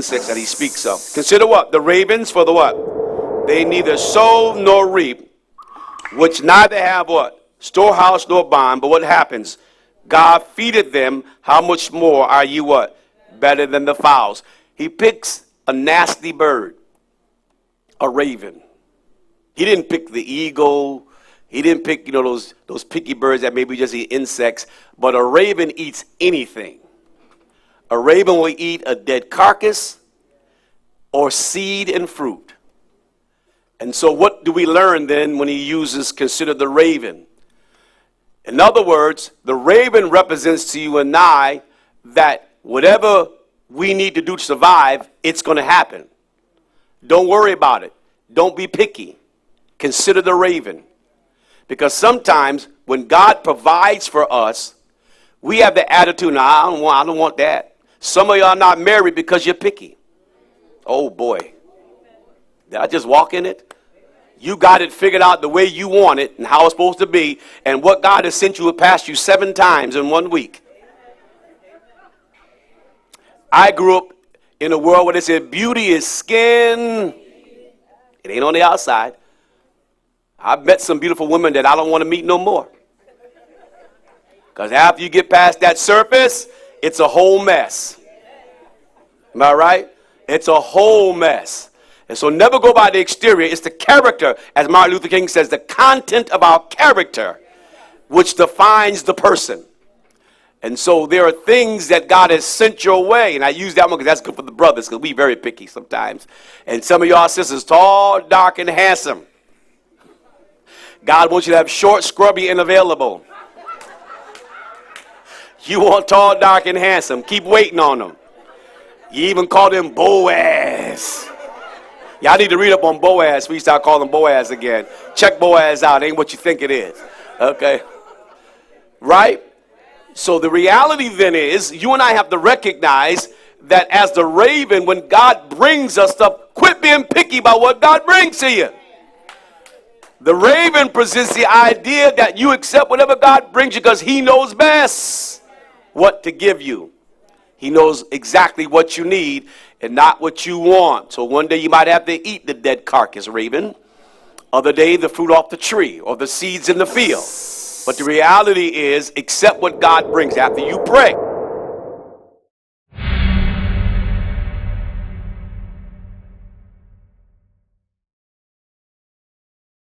insects that he speaks of. Consider what? The ravens for the what? They neither sow nor reap, which neither have what? Storehouse nor barn. But what happens? God feedeth them. How much more are you what? Better than the fowls. He picks a nasty bird, a raven. He didn't pick the eagle. He didn't pick, those picky birds that maybe just eat insects. But a raven eats anything. A raven will eat a dead carcass or seed and fruit. And so what do we learn then when he uses consider the raven? In other words, the raven represents to you and I that whatever we need to do to survive, it's going to happen. Don't worry about it. Don't be picky. Consider the raven. Because sometimes when God provides for us, we have the attitude, no, I don't want that. Some of y'all not married because you're picky. Oh boy. Did I just walk in it? You got it figured out the way you want it and how it's supposed to be. And what God has sent you will pass you 7 times in 1 week. I grew up in a world where they said beauty is skin. It ain't on the outside. I've met some beautiful women that I don't want to meet no more. Because after you get past that surface, it's a whole mess. Am I right? It's a whole mess. And so never go by the exterior. It's the character, as Martin Luther King says, the content of our character, which defines the person. And so there are things that God has sent your way. And I use that one because that's good for the brothers, because we very picky sometimes. And some of y'all sisters, tall, dark, and handsome. God wants you to have short, scrubby, and available. You want tall, dark, and handsome. Keep waiting on them. You even call them Boaz. Y'all need to read up on Boaz. We start calling Boaz again. Check Boaz out. Ain't what you think it is. Okay. Right? So the reality then is, you and I have to recognize that as the raven, when God brings us stuff, quit being picky about what God brings to you. The raven presents the idea that you accept whatever God brings you because he knows best what to give you. He knows exactly what you need and not what you want. So one day you might have to eat the dead carcass, raven. Other day, the fruit off the tree or the seeds in the field. But the reality is, accept what God brings after you pray.